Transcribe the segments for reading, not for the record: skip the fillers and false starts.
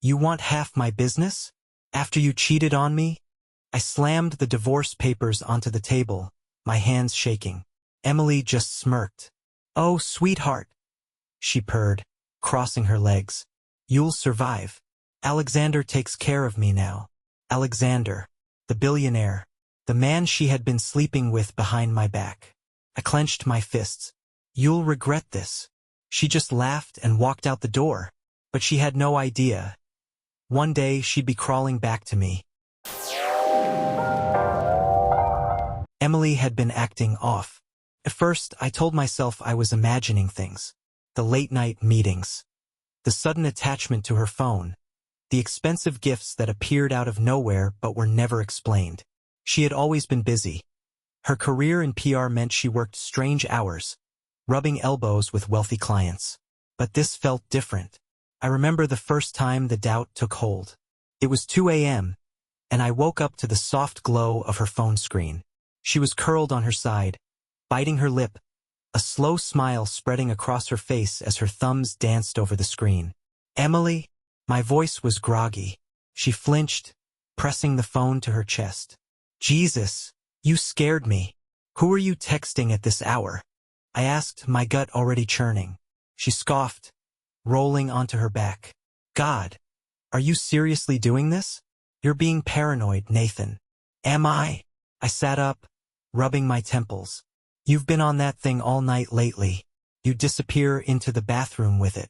You want half my business? After you cheated on me? I slammed the divorce papers onto the table, my hands shaking. Emily just smirked. Oh, sweetheart, she purred, crossing her legs. You'll survive. Alexander takes care of me now. Alexander, the billionaire, the man she had been sleeping with behind my back. I clenched my fists. You'll regret this. She just laughed and walked out the door, but she had no idea. One day she'd be crawling back to me. Emily had been acting off. At first, I told myself I was imagining things. The late-night meetings. The sudden attachment to her phone. The expensive gifts that appeared out of nowhere but were never explained. She had always been busy. Her career in PR meant she worked strange hours, rubbing elbows with wealthy clients. But this felt different. I remember the first time the doubt took hold. It was 2 a.m., and I woke up to the soft glow of her phone screen. She was curled on her side, biting her lip, a slow smile spreading across her face as her thumbs danced over the screen. Emily? My voice was groggy. She flinched, pressing the phone to her chest. Jesus, you scared me. Who are you texting at this hour? I asked, my gut already churning. She scoffed, rolling onto her back. God, are you seriously doing this? You're being paranoid, Nathan. Am I? I sat up, rubbing my temples. You've been on that thing all night lately. You disappear into the bathroom with it.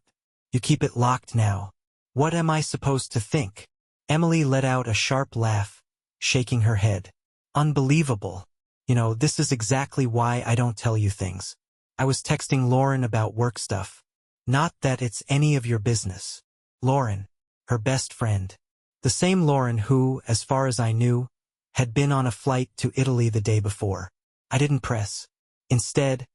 You keep it locked now. What am I supposed to think? Emily let out a sharp laugh, shaking her head. Unbelievable. You know, this is exactly why I don't tell you things. I was texting Lauren about work stuff. Not that it's any of your business. Lauren, her best friend. The same Lauren who, as far as I knew, had been on a flight to Italy the day before. I didn't press. Instead,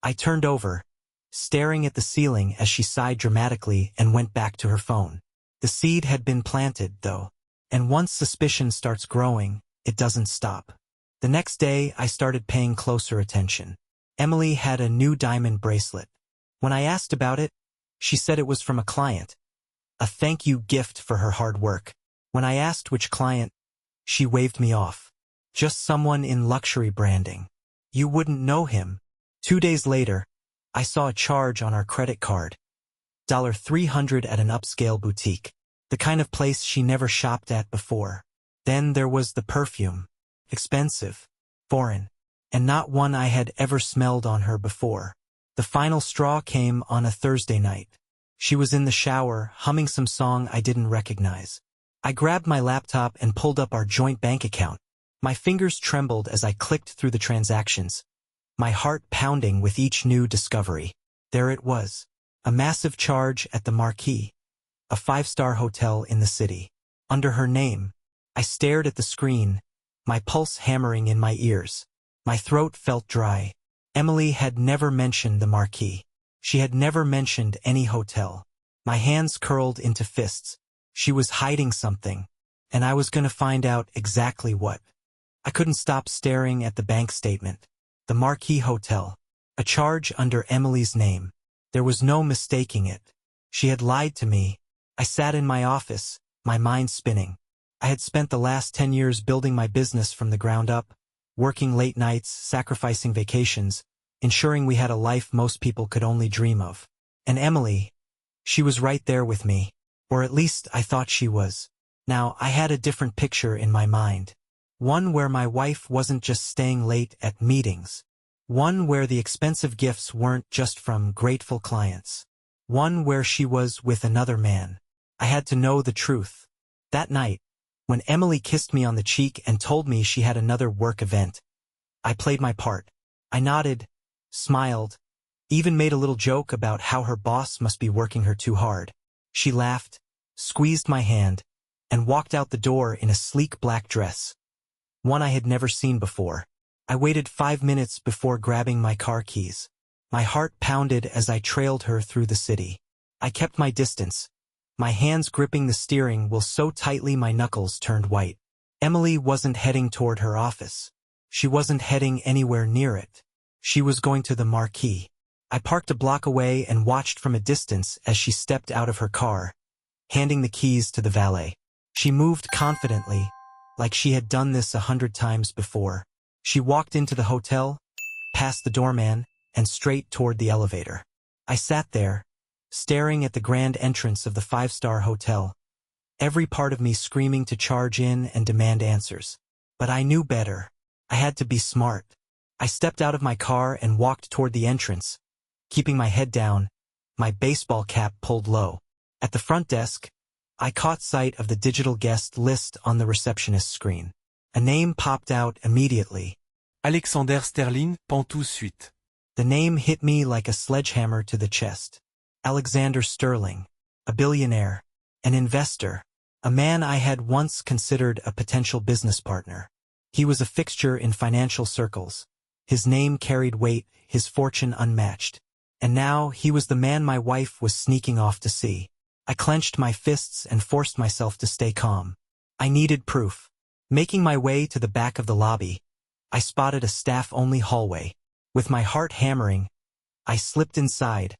I turned over, staring at the ceiling as she sighed dramatically and went back to her phone. The seed had been planted, though, and once suspicion starts growing, it doesn't stop. The next day, I started paying closer attention. Emily had a new diamond bracelet. When I asked about it, she said it was from a client. A thank you gift for her hard work. When I asked which client, she waved me off. Just someone in luxury branding. You wouldn't know him. 2 days later, I saw a charge on our credit card. $300 at an upscale boutique. The kind of place she never shopped at before. Then there was the perfume. Expensive. Foreign. And not one I had ever smelled on her before. The final straw came on a Thursday night. She was in the shower, humming some song I didn't recognize. I grabbed my laptop and pulled up our joint bank account. My fingers trembled as I clicked through the transactions, my heart pounding with each new discovery. There it was, a massive charge at the Marquis, a 5-star hotel in the city. Under her name, I stared at the screen, my pulse hammering in my ears. My throat felt dry. Emily had never mentioned the Marquis. She had never mentioned any hotel. My hands curled into fists. She was hiding something, and I was going to find out exactly what. I couldn't stop staring at the bank statement. The Marquis Hotel. A charge under Emily's name. There was no mistaking it. She had lied to me. I sat in my office, my mind spinning. I had spent the last 10 years building my business from the ground up, working late nights, sacrificing vacations, ensuring we had a life most people could only dream of. And Emily, she was right there with me. Or at least I thought she was. Now, I had a different picture in my mind. One where my wife wasn't just staying late at meetings. One where the expensive gifts weren't just from grateful clients. One where she was with another man. I had to know the truth. That night, when Emily kissed me on the cheek and told me she had another work event, I played my part. I nodded, smiled, even made a little joke about how her boss must be working her too hard. She laughed, squeezed my hand, and walked out the door in a sleek black dress. One I had never seen before. I waited 5 minutes before grabbing my car keys. My heart pounded as I trailed her through the city. I kept my distance, my hands gripping the steering wheel so tightly my knuckles turned white. Emily wasn't heading toward her office. She wasn't heading anywhere near it. She was going to the Marquis. I parked a block away and watched from a distance as she stepped out of her car, handing the keys to the valet. She moved confidently, like she had done this 100 times before. She walked into the hotel, past the doorman, and straight toward the elevator. I sat there, staring at the grand entrance of the five-star hotel, every part of me screaming to charge in and demand answers. But I knew better. I had to be smart. I stepped out of my car and walked toward the entrance, keeping my head down, my baseball cap pulled low. At the front desk, I caught sight of the digital guest list on the receptionist's screen. A name popped out immediately. Alexander Sterling, Pantou Suite. The name hit me like a sledgehammer to the chest. Alexander Sterling, a billionaire, an investor, a man I had once considered a potential business partner. He was a fixture in financial circles. His name carried weight, his fortune unmatched. And now he was the man my wife was sneaking off to see. I clenched my fists and forced myself to stay calm. I needed proof. Making my way to the back of the lobby, I spotted a staff-only hallway. With my heart hammering, I slipped inside,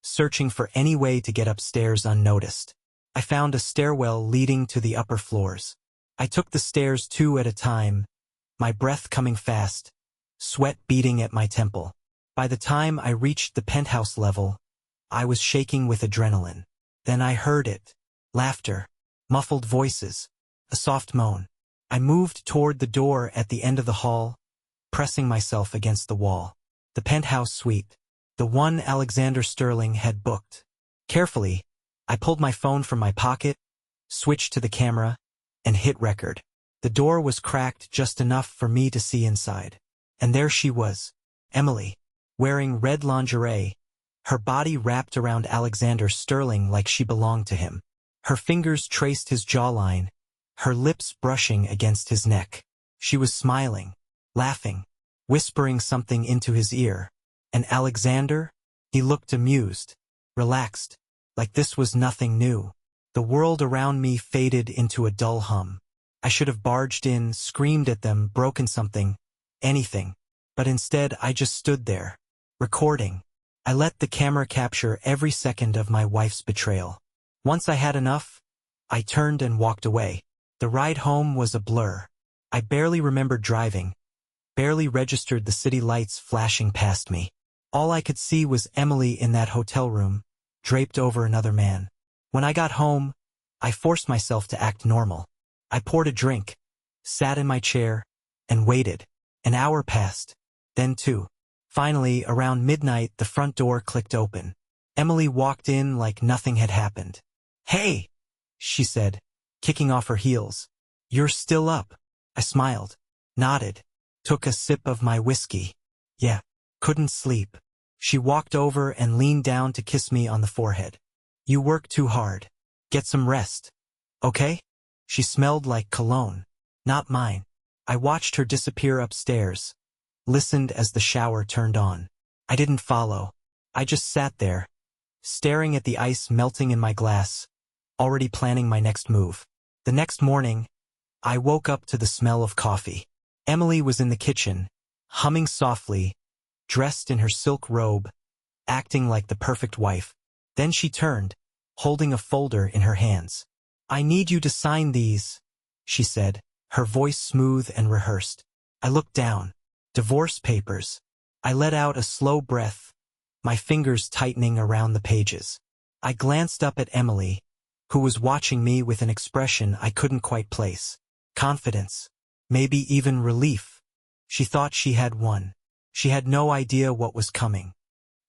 searching for any way to get upstairs unnoticed. I found a stairwell leading to the upper floors. I took the stairs 2 at a time, my breath coming fast, sweat beating at my temple. By the time I reached the penthouse level, I was shaking with adrenaline. Then I heard it. Laughter, muffled voices, a soft moan. I moved toward the door at the end of the hall, pressing myself against the wall. The penthouse suite, the one Alexander Sterling had booked. Carefully, I pulled my phone from my pocket, switched to the camera, and hit record. The door was cracked just enough for me to see inside. And there she was, Emily, wearing red lingerie, her body wrapped around Alexander Sterling like she belonged to him. Her fingers traced his jawline, her lips brushing against his neck. She was smiling, laughing, whispering something into his ear. And Alexander? He looked amused, relaxed, like this was nothing new. The world around me faded into a dull hum. I should have barged in, screamed at them, broken something, anything. But instead I just stood there, recording. I let the camera capture every second of my wife's betrayal. Once I had enough, I turned and walked away. The ride home was a blur. I barely remembered driving, barely registered the city lights flashing past me. All I could see was Emily in that hotel room, draped over another man. When I got home, I forced myself to act normal. I poured a drink, sat in my chair, and waited. An hour passed, then 2. Finally, around midnight, the front door clicked open. Emily walked in like nothing had happened. "Hey," she said, kicking off her heels. "You're still up." I smiled, nodded, took a sip of my whiskey. "Yeah, couldn't sleep." She walked over and leaned down to kiss me on the forehead. "You work too hard. Get some rest. Okay?" She smelled like cologne, not mine. I watched her disappear upstairs, listened as the shower turned on. I didn't follow. I just sat there, staring at the ice melting in my glass, already planning my next move. The next morning, I woke up to the smell of coffee. Emily was in the kitchen, humming softly, dressed in her silk robe, acting like the perfect wife. Then she turned, holding a folder in her hands. "I need you to sign these," she said, her voice smooth and rehearsed. I looked down. Divorce papers. I let out a slow breath, my fingers tightening around the pages. I glanced up at Emily, who was watching me with an expression I couldn't quite place. Confidence. Maybe even relief. She thought she had won. She had no idea what was coming.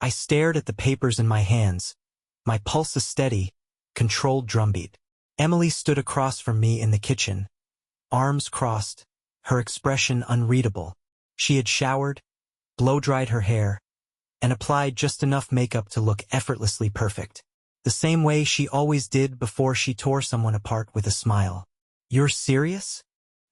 I stared at the papers in my hands, my pulse a steady, controlled drumbeat. Emily stood across from me in the kitchen, arms crossed, her expression unreadable. She had showered, blow-dried her hair, and applied just enough makeup to look effortlessly perfect. The same way she always did before she tore someone apart with a smile. "You're serious?"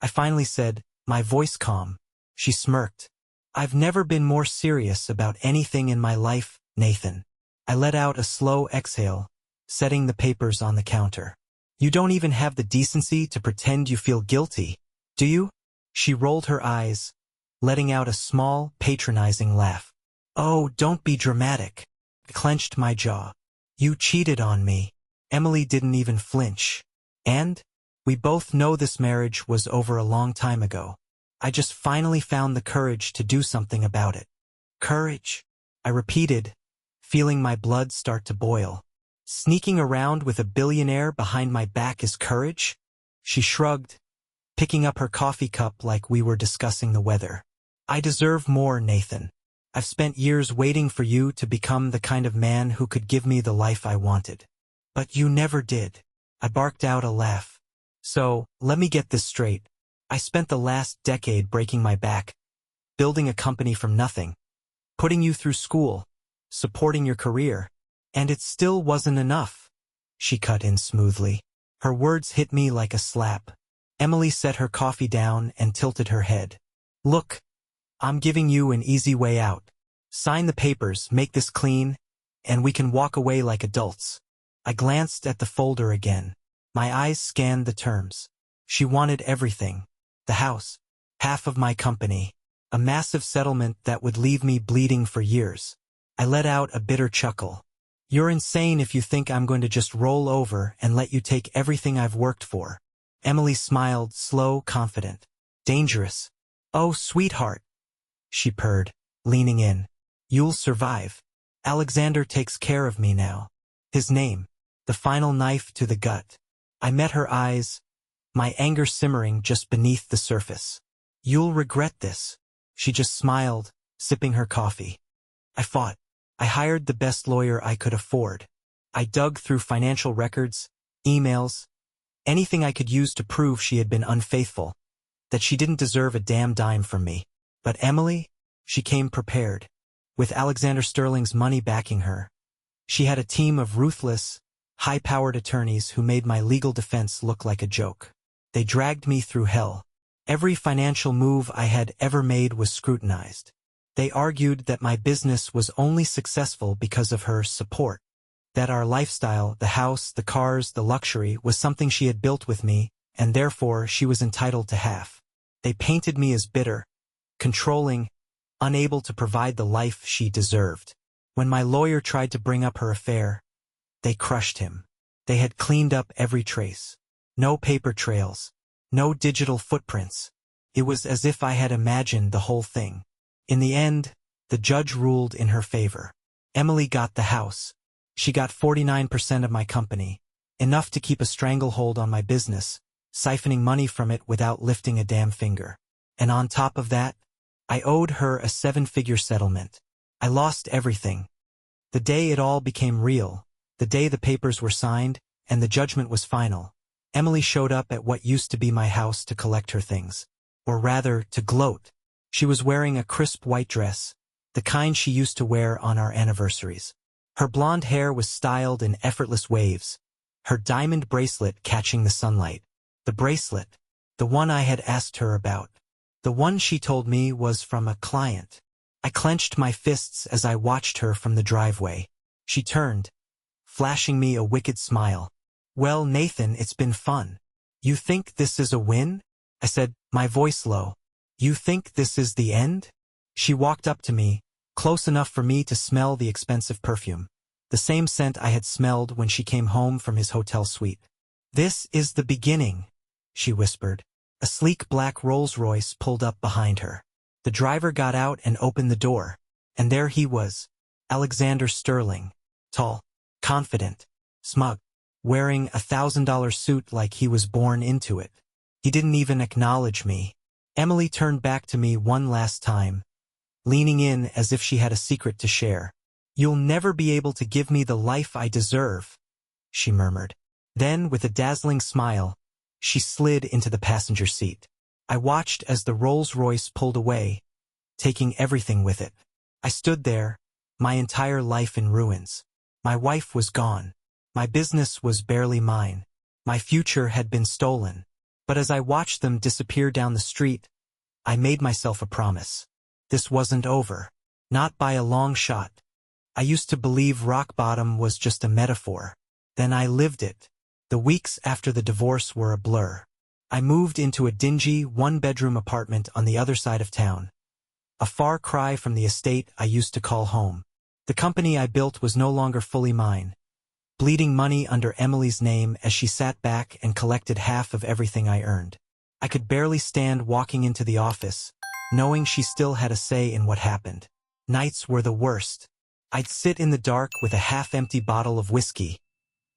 I finally said, my voice calm. She smirked. "I've never been more serious about anything in my life, Nathan." I let out a slow exhale, setting the papers on the counter. "You don't even have the decency to pretend you feel guilty, do you?" She rolled her eyes, letting out a small, patronizing laugh. "Oh, don't be dramatic." I clenched my jaw. "You cheated on me. Emily didn't even flinch. And? We both know this marriage was over a long time ago. I just finally found the courage to do something about it. Courage? I repeated, feeling my blood start to boil. Sneaking around with a billionaire behind my back is courage? She shrugged, picking up her coffee cup like we were discussing the weather. I deserve more, Nathan. I've spent years waiting for you to become the kind of man who could give me the life I wanted. But you never did. I barked out a laugh. So, let me get this straight. I spent the last decade breaking my back, building a company from nothing, putting you through school, supporting your career, and it still wasn't enough. She cut in smoothly. Her words hit me like a slap. Emily set her coffee down and tilted her head. Look, I'm giving you an easy way out. Sign the papers, make this clean, and we can walk away like adults. I glanced at the folder again. My eyes scanned the terms. She wanted everything. The house, half of my company, a massive settlement that would leave me bleeding for years. I let out a bitter chuckle. You're insane if you think I'm going to just roll over and let you take everything I've worked for. Emily smiled, slow, confident. Dangerous. Oh, sweetheart, she purred, leaning in. You'll survive. Alexander takes care of me now. His name, the final knife to the gut. I met her eyes, my anger simmering just beneath the surface. You'll regret this. She just smiled, sipping her coffee. I fought. I hired the best lawyer I could afford. I dug through financial records, emails, anything I could use to prove she had been unfaithful, that she didn't deserve a damn dime from me. But Emily, she came prepared. With Alexander Sterling's money backing her, she had a team of ruthless, high-powered attorneys who made my legal defense look like a joke. They dragged me through hell. Every financial move I had ever made was scrutinized. They argued that my business was only successful because of her support, that our lifestyle, the house, the cars, the luxury, was something she had built with me, and therefore she was entitled to half. They painted me as bitter, controlling, unable to provide the life she deserved. When my lawyer tried to bring up her affair, they crushed him. They had cleaned up every trace. No paper trails. No digital footprints. It was as if I had imagined the whole thing. In the end, the judge ruled in her favor. Emily got the house. She got 49% of my company, enough to keep a stranglehold on my business, siphoning money from it without lifting a damn finger. And on top of that, I owed her a 7-figure settlement. I lost everything. The day it all became real, the day the papers were signed, and the judgment was final, Emily showed up at what used to be my house to collect her things. Or rather, to gloat. She was wearing a crisp white dress, the kind she used to wear on our anniversaries. Her blonde hair was styled in effortless waves, her diamond bracelet catching the sunlight. The bracelet, the one I had asked her about. The one she told me was from a client. I clenched my fists as I watched her from the driveway. She turned, flashing me a wicked smile. Well, Nathan, it's been fun. You think this is a win? I said, my voice low. You think this is the end? She walked up to me, close enough for me to smell the expensive perfume, the same scent I had smelled when she came home from his hotel suite. This is the beginning, she whispered. A sleek black Rolls-Royce pulled up behind her. The driver got out and opened the door, and there he was, Alexander Sterling, tall, confident, smug, wearing a $1,000 suit like he was born into it. He didn't even acknowledge me. Emily turned back to me one last time, leaning in as if she had a secret to share. You'll never be able to give me the life I deserve, she murmured. Then, with a dazzling smile, she slid into the passenger seat. I watched as the Rolls-Royce pulled away, taking everything with it. I stood there, my entire life in ruins. My wife was gone. My business was barely mine. My future had been stolen. But as I watched them disappear down the street, I made myself a promise. This wasn't over. Not by a long shot. I used to believe rock bottom was just a metaphor. Then I lived it. The weeks after the divorce were a blur. I moved into a dingy, one-bedroom apartment on the other side of town. A far cry from the estate I used to call home. The company I built was no longer fully mine, bleeding money under Emily's name as she sat back and collected half of everything I earned. I could barely stand walking into the office, knowing she still had a say in what happened. Nights were the worst. I'd sit in the dark with a half-empty bottle of whiskey,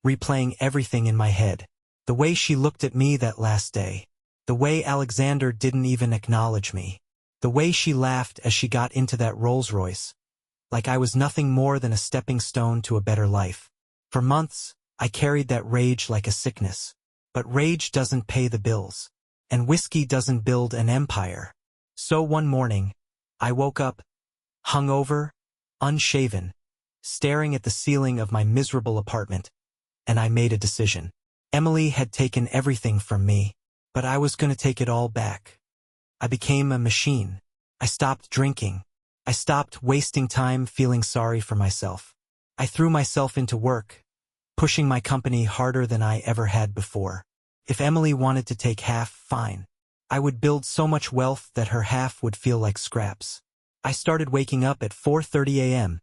replaying everything in my head. The way she looked at me that last day. The way Alexander didn't even acknowledge me. The way she laughed as she got into that Rolls-Royce, like I was nothing more than a stepping stone to a better life. For months, I carried that rage like a sickness. But rage doesn't pay the bills. And whiskey doesn't build an empire. So one morning, I woke up, hungover, unshaven, staring at the ceiling of my miserable apartment, and I made a decision. Emily had taken everything from me, but I was going to take it all back. I became a machine. I stopped drinking. I stopped wasting time feeling sorry for myself. I threw myself into work, pushing my company harder than I ever had before. If Emily wanted to take half, fine. I would build so much wealth that her half would feel like scraps. I started waking up at 4:30 a.m.,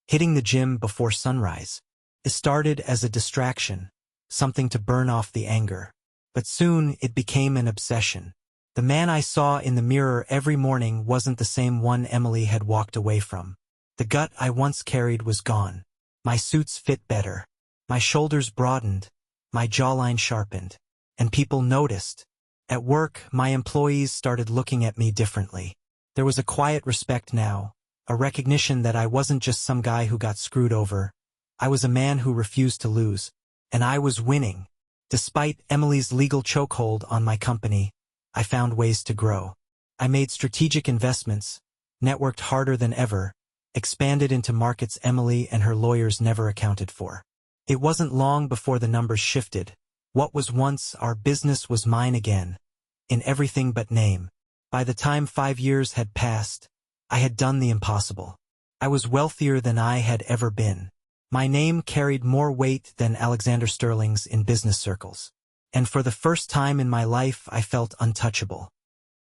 hitting the gym before sunrise. It started as a distraction, something to burn off the anger. But soon it became an obsession. The man I saw in the mirror every morning wasn't the same one Emily had walked away from. The gut I once carried was gone. My suits fit better. My shoulders broadened. My jawline sharpened. And people noticed. At work, my employees started looking at me differently. There was a quiet respect now, a recognition that I wasn't just some guy who got screwed over. I was a man who refused to lose. And I was winning. Despite Emily's legal chokehold on my company, I found ways to grow. I made strategic investments, networked harder than ever, expanded into markets Emily and her lawyers never accounted for. It wasn't long before the numbers shifted. What was once our business was mine again, in everything but name. By the time 5 years had passed, I had done the impossible. I was wealthier than I had ever been. My name carried more weight than Alexander Sterling's in business circles. And for the first time in my life, I felt untouchable.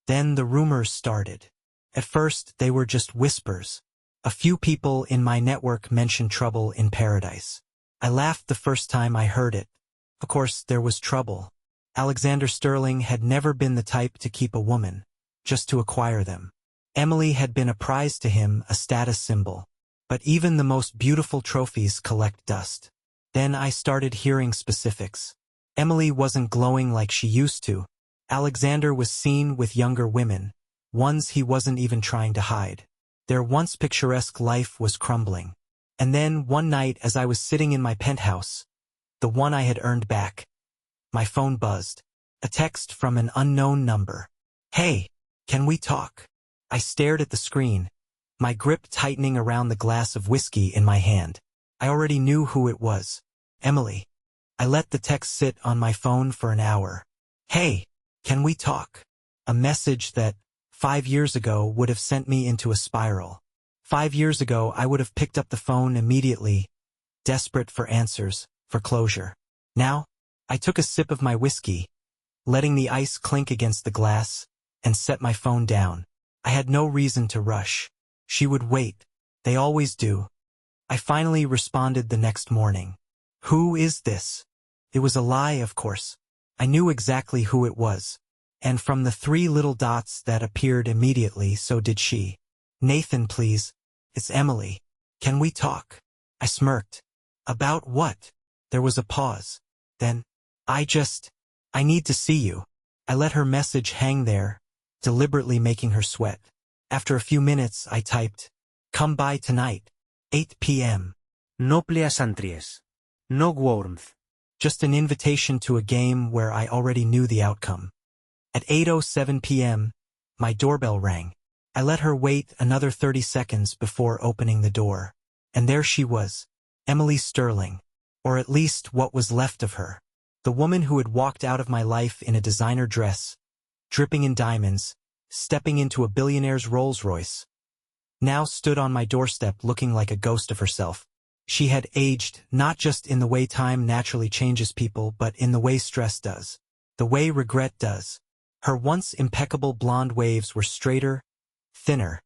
Then the rumors started. At first, they were just whispers. A few people in my network mentioned trouble in paradise. I laughed the first time I heard it. Of course, there was trouble. Alexander Sterling had never been the type to keep a woman, just to acquire them. Emily had been a prize to him, a status symbol. But even the most beautiful trophies collect dust. Then I started hearing specifics. Emily wasn't glowing like she used to. Alexander was seen with younger women, ones he wasn't even trying to hide. Their once picturesque life was crumbling. And then one night as I was sitting in my penthouse, the one I had earned back, my phone buzzed. A text from an unknown number. "Hey, can we talk?" I stared at the screen, my grip tightening around the glass of whiskey in my hand. I already knew who it was. Emily. I let the text sit on my phone for an hour. "Hey, can we talk?" A message that, 5 years ago, would have sent me into a spiral. 5 years ago, I would have picked up the phone immediately, desperate for answers, for closure. Now, I took a sip of my whiskey, letting the ice clink against the glass, and set my phone down. I had no reason to rush. She would wait. They always do. I finally responded the next morning. "Who is this?" It was a lie, of course. I knew exactly who it was. And from the 3 little dots that appeared immediately, so did she. "Nathan, please. It's Emily. Can we talk?" I smirked. "About what?" There was a pause. Then, I need to see you." I let her message hang there, deliberately making her sweat. After a few minutes, I typed, "Come by tonight, 8 p.m. No pleasantries. No warmth. Just an invitation to a game where I already knew the outcome. At 8:07 p.m., my doorbell rang. I let her wait another 30 seconds before opening the door. And there she was, Emily Sterling, or at least what was left of her. The woman who had walked out of my life in a designer dress, dripping in diamonds, stepping into a billionaire's Rolls-Royce, now stood on my doorstep looking like a ghost of herself. She had aged, not just in the way time naturally changes people, but in the way stress does, the way regret does. Her once impeccable blonde waves were straighter, thinner,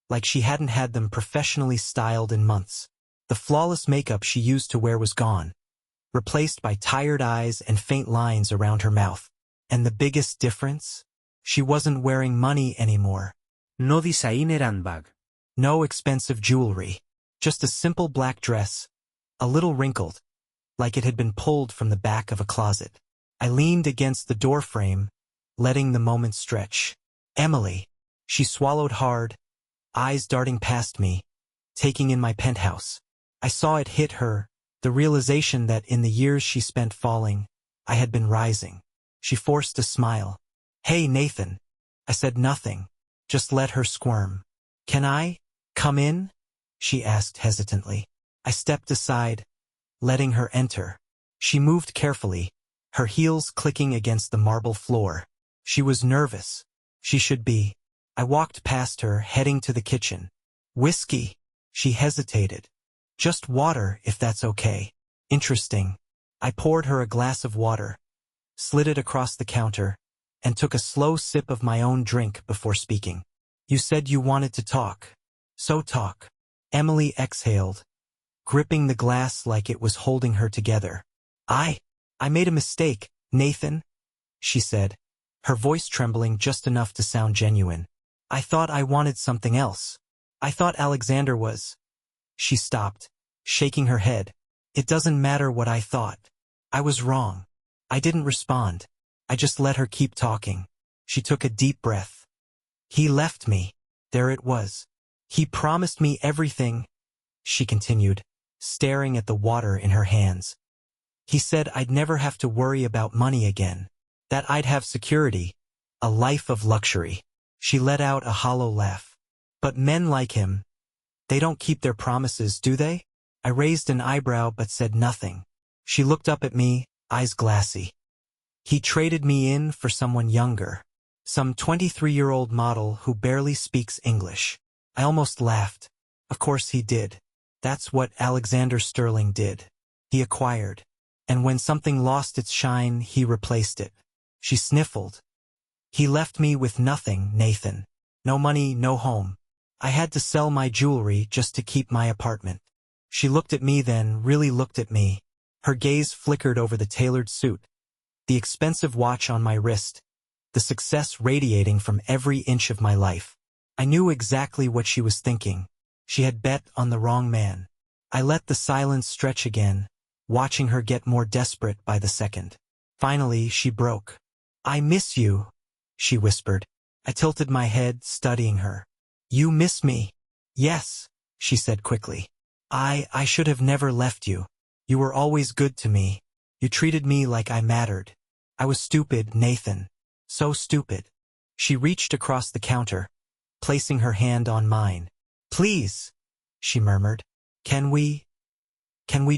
like she hadn't had them professionally styled in months. The flawless makeup she used to wear was gone. replaced by tired eyes and faint lines around her mouth. And the biggest difference? She wasn't wearing money anymore. No designer handbag. No expensive jewelry. Just a simple black dress, a little wrinkled, like it had been pulled from the back of a closet. I leaned against the doorframe, letting the moment stretch. Emily. She swallowed hard, eyes darting past me, taking in my penthouse. I saw it hit her, the realization that in the years she spent falling, I had been rising. She forced a smile. Hey, Nathan. I said nothing, just let her squirm. Can I come in? She asked hesitantly. I stepped aside, letting her enter. She moved carefully, her heels clicking against the marble floor. She was nervous. She should be. I walked past her, heading to the kitchen. Whiskey. She hesitated. Just water, if that's okay. Interesting. I poured her a glass of water, slid it across the counter, and took a slow sip of my own drink before speaking. You said you wanted to talk. So talk. Emily exhaled, gripping the glass like it was holding her together. I made a mistake, Nathan, she said, her voice trembling just enough to sound genuine. I thought I wanted something else. I thought Alexander was. She stopped, shaking her head. It doesn't matter what I thought. I was wrong. I didn't respond. I just let her keep talking. She took a deep breath. He left me. There it was. He promised me everything, she continued, staring at the water in her hands. He said I'd never have to worry about money again, that I'd have security, a life of luxury. She let out a hollow laugh. But men like him, they don't keep their promises, do they? I raised an eyebrow but said nothing. She looked up at me, eyes glassy. He traded me in for someone younger, some 23-year-old model who barely speaks English. I almost laughed. Of course he did. That's what Alexander Sterling did. He acquired. And when something lost its shine, he replaced it. She sniffled. He left me with nothing, Nathan. No money, no home. I had to sell my jewelry just to keep my apartment. She looked at me then, really looked at me. Her gaze flickered over the tailored suit, the expensive watch on my wrist, the success radiating from every inch of my life. I knew exactly what she was thinking. She had bet on the wrong man. I let the silence stretch again, watching her get more desperate by the second. Finally, she broke. I miss you, she whispered. I tilted my head, studying her. You miss me? Yes, she said quickly. I should have never left you. You were always good to me. You treated me like I mattered. I was stupid, Nathan. So stupid. She reached across the counter, placing her hand on mine. Please, she murmured. Can we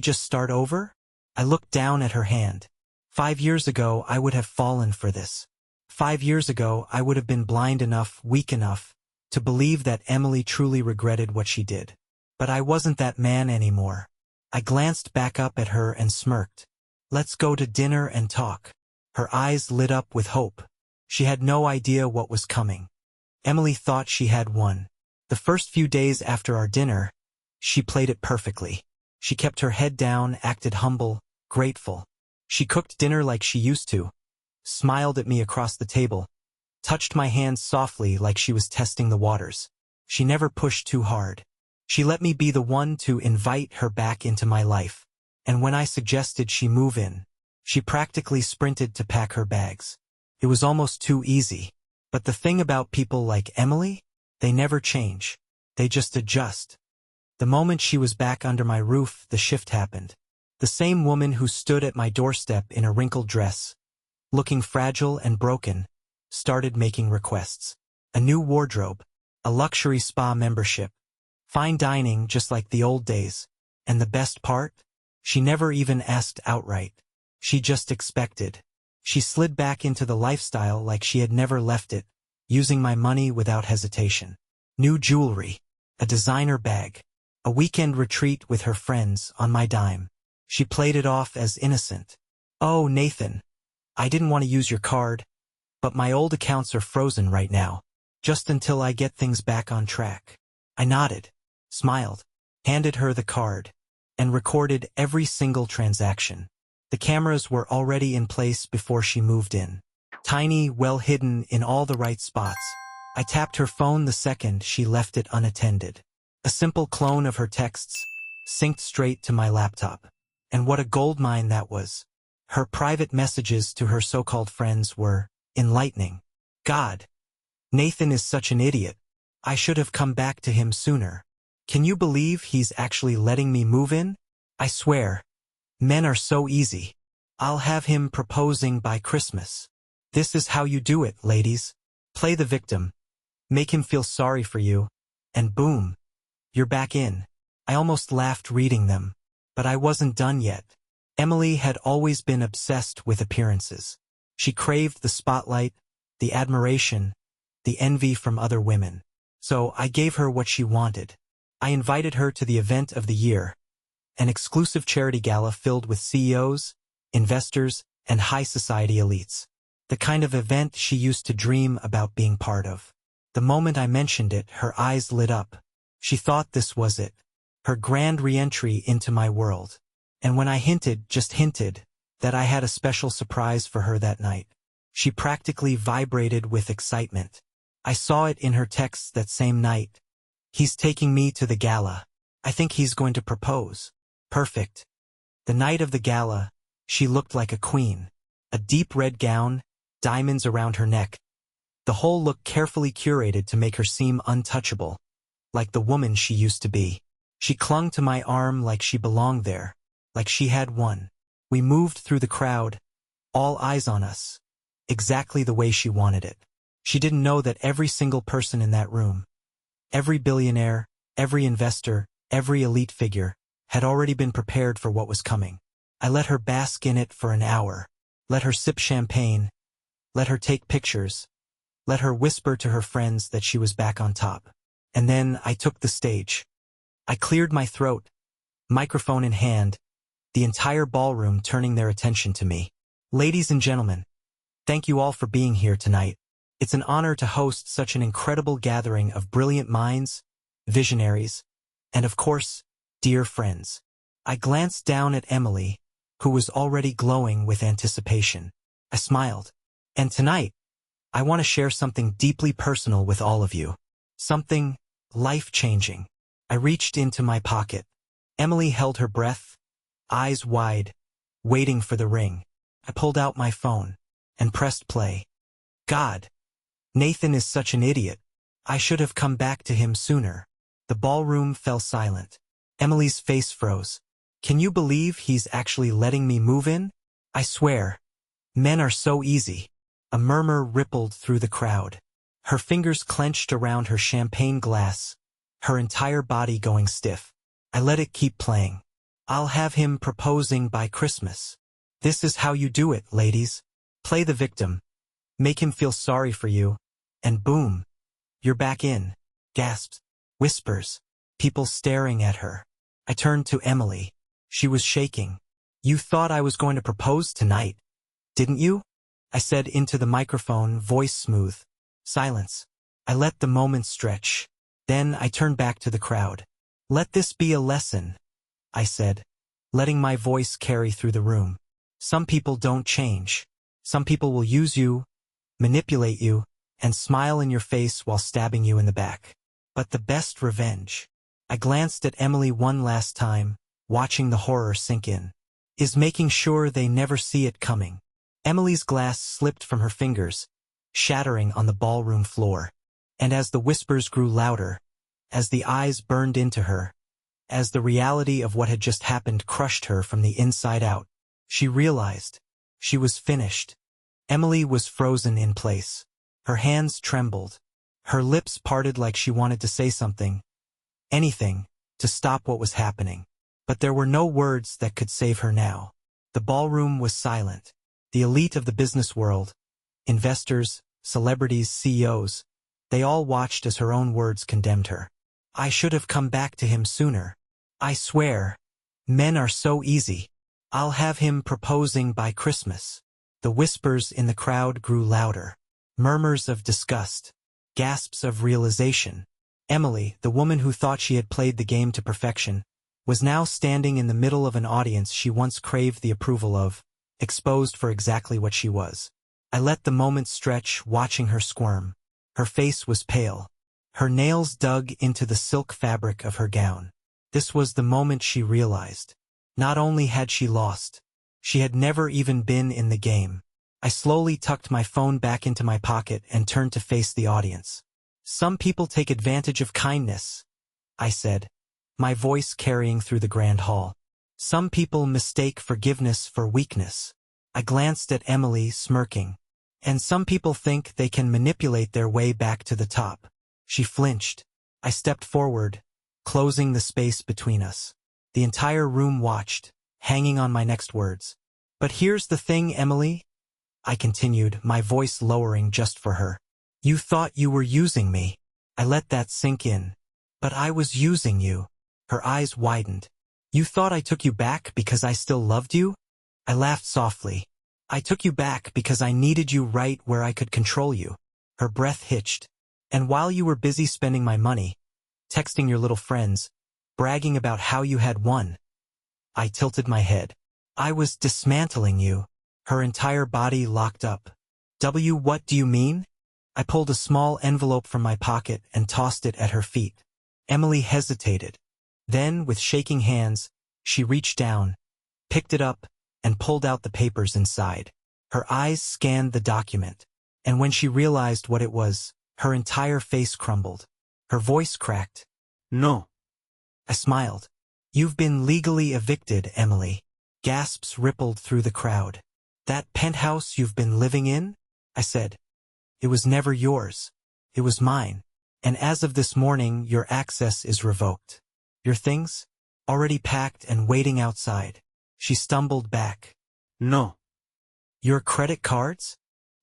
just start over? I looked down at her hand. 5 years ago, I would have fallen for this. 5 years ago, I would have been blind enough, weak enough, to believe that Emily truly regretted what she did. But I wasn't that man anymore. I glanced back up at her and smirked. Let's go to dinner and talk. Her eyes lit up with hope. She had no idea what was coming. Emily thought she had won. The first few days after our dinner, she played it perfectly. She kept her head down, acted humble, grateful. She cooked dinner like she used to, smiled at me across the table, touched my hand softly like she was testing the waters. She never pushed too hard. She let me be the one to invite her back into my life. And when I suggested she move in, she practically sprinted to pack her bags. It was almost too easy. But the thing about people like Emily, they never change. They just adjust. The moment she was back under my roof, the shift happened. The same woman who stood at my doorstep in a wrinkled dress, looking fragile and broken, started making requests. A new wardrobe, a luxury spa membership, fine dining just like the old days. And the best part? She never even asked outright. She just expected. She slid back into the lifestyle like she had never left it, using my money without hesitation. New jewelry, a designer bag, a weekend retreat with her friends on my dime. She played it off as innocent. Oh, Nathan, I didn't want to use your card, but my old accounts are frozen right now, just until I get things back on track. I nodded, smiled, handed her the card, and recorded every single transaction. The cameras were already in place before she moved in. Tiny, well hidden in all the right spots. I tapped her phone the second she left it unattended. A simple clone of her texts, synced straight to my laptop. And what a goldmine that was. Her private messages to her so-called friends were enlightening. God, Nathan is such an idiot. I should have come back to him sooner. Can you believe he's actually letting me move in? I swear, men are so easy. I'll have him proposing by Christmas. This is how you do it, ladies. Play the victim. Make him feel sorry for you. And boom, you're back in. I almost laughed reading them. But I wasn't done yet. Emily had always been obsessed with appearances. She craved the spotlight, the admiration, the envy from other women. So I gave her what she wanted. I invited her to the event of the year, an exclusive charity gala filled with CEOs, investors, and high society elites. The kind of event she used to dream about being part of. The moment I mentioned it, her eyes lit up. She thought this was it, her grand re-entry into my world. And when I hinted, just hinted, that I had a special surprise for her that night, she practically vibrated with excitement. I saw it in her texts that same night. He's taking me to the gala. I think he's going to propose. Perfect. The night of the gala, she looked like a queen. A deep red gown, diamonds around her neck. The whole look carefully curated to make her seem untouchable, like the woman she used to be. She clung to my arm like she belonged there, like she had won. We moved through the crowd, all eyes on us, exactly the way she wanted it. She didn't know that every single person in that room, every billionaire, every investor, every elite figure, had already been prepared for what was coming. I let her bask in it for an hour, let her sip champagne, let her take pictures, let her whisper to her friends that she was back on top. And then I took the stage. I cleared my throat, microphone in hand, the entire ballroom turning their attention to me. Ladies and gentlemen, thank you all for being here tonight. It's an honor to host such an incredible gathering of brilliant minds, visionaries, and of course, dear friends. I glanced down at Emily, who was already glowing with anticipation. I smiled. And tonight, I want to share something deeply personal with all of you. Something life-changing. I reached into my pocket. Emily held her breath, eyes wide, waiting for the ring. I pulled out my phone and pressed play. God, Nathan is such an idiot. I should have come back to him sooner. The ballroom fell silent. Emily's face froze. Can you believe he's actually letting me move in? I swear, men are so easy. A murmur rippled through the crowd. Her fingers clenched around her champagne glass, her entire body going stiff. I let it keep playing. I'll have him proposing by Christmas. This is how you do it, ladies. Play the victim. Make him feel sorry for you. And boom, you're back in. Gasps, whispers, people staring at her. I turned to Emily. She was shaking. You thought I was going to propose tonight, didn't you? I said into the microphone, voice smooth. Silence. I let the moment stretch. Then I turned back to the crowd. Let this be a lesson, I said, letting my voice carry through the room. Some people don't change. Some people will use you, manipulate you, and smile in your face while stabbing you in the back. But the best revenge, I glanced at Emily one last time, watching the horror sink in, is making sure they never see it coming. Emily's glass slipped from her fingers, shattering on the ballroom floor. And as the whispers grew louder, as the eyes burned into her, as the reality of what had just happened crushed her from the inside out, she realized she was finished. Emily was frozen in place. Her hands trembled. Her lips parted like she wanted to say something, anything, to stop what was happening. But there were no words that could save her now. The ballroom was silent. The elite of the business world, investors, celebrities, CEOs, they all watched as her own words condemned her. I should have come back to him sooner. I swear, men are so easy. I'll have him proposing by Christmas. The whispers in the crowd grew louder. Murmurs of disgust. Gasps of realization. Emily, the woman who thought she had played the game to perfection, was now standing in the middle of an audience she once craved the approval of, exposed for exactly what she was. I let the moment stretch, watching her squirm. Her face was pale. Her nails dug into the silk fabric of her gown. This was the moment she realized. Not only had she lost, she had never even been in the game. I slowly tucked my phone back into my pocket and turned to face the audience. "Some people take advantage of kindness," I said, my voice carrying through the grand hall. "Some people mistake forgiveness for weakness." I glanced at Emily, smirking. "And some people think they can manipulate their way back to the top." She flinched. I stepped forward, closing the space between us. The entire room watched, hanging on my next words. "But here's the thing, Emily," I continued, my voice lowering just for her. "You thought you were using me." I let that sink in. "But I was using you." Her eyes widened. "You thought I took you back because I still loved you?" I laughed softly. "I took you back because I needed you right where I could control you." Her breath hitched. "And while you were busy spending my money, texting your little friends, bragging about how you had won." I tilted my head. "I was dismantling you." Her entire body locked up. What do you mean?" I pulled a small envelope from my pocket and tossed it at her feet. Emily hesitated. Then, with shaking hands, she reached down, picked it up, and pulled out the papers inside. Her eyes scanned the document, and when she realized what it was, her entire face crumbled. Her voice cracked. No. I smiled. "You've been legally evicted, Emily." Gasps rippled through the crowd. "That penthouse you've been living in?" I said. "It was never yours. It was mine. And as of this morning, your access is revoked. Your things? Already packed and waiting outside." She stumbled back. No. "Your credit cards?"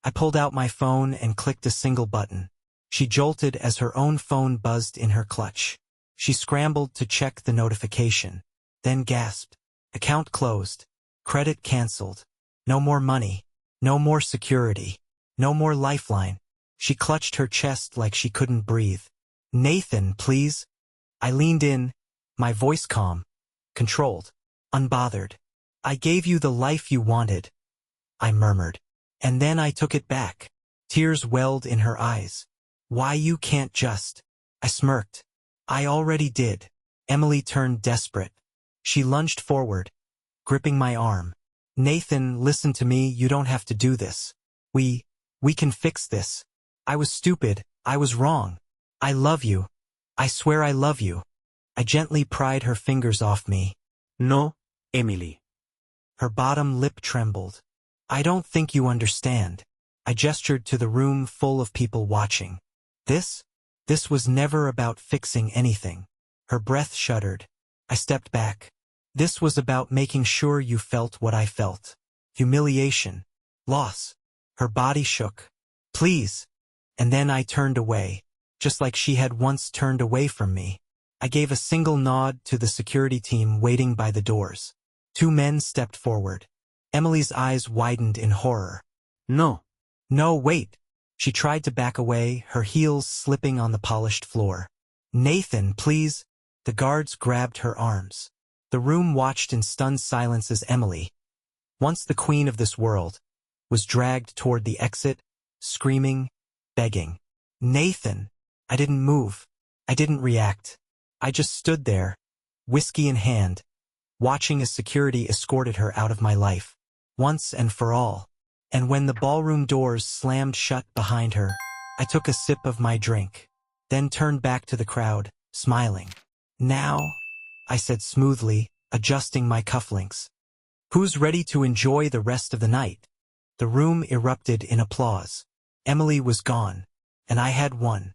I pulled out my phone and clicked a single button. She jolted as her own phone buzzed in her clutch. She scrambled to check the notification, then gasped. "Account closed. Credit canceled. No more money. No more security. No more lifeline." She clutched her chest like she couldn't breathe. "Nathan, please." I leaned in, my voice calm, controlled, unbothered. "I gave you the life you wanted," I murmured. "And then I took it back." Tears welled in her eyes. "Why you can't just..." I smirked. "I already did." Emily turned desperate. She lunged forward, gripping my arm. "Nathan, listen to me, you don't have to do this. We can fix this. I was stupid, I was wrong. I love you. I swear I love you." I gently pried her fingers off me. No, Emily. Her bottom lip trembled. "I don't think you understand." I gestured to the room full of people watching. This was never about fixing anything." Her breath shuddered. I stepped back. "This was about making sure you felt what I felt. Humiliation. Loss." Her body shook. "Please." And then I turned away, just like she had once turned away from me. I gave a single nod to the security team waiting by the doors. 2 men stepped forward. Emily's eyes widened in horror. No. "No, wait." She tried to back away, her heels slipping on the polished floor. "Nathan, please." The guards grabbed her arms. The room watched in stunned silence as Emily, once the queen of this world, was dragged toward the exit, screaming, begging. "Nathan." I didn't move. I didn't react. I just stood there, whiskey in hand, watching as security escorted her out of my life, once and for all. And when the ballroom doors slammed shut behind her, I took a sip of my drink, then turned back to the crowd, smiling. "Now," I said smoothly, adjusting my cufflinks. "Who's ready to enjoy the rest of the night?" The room erupted in applause. Emily was gone, and I had won.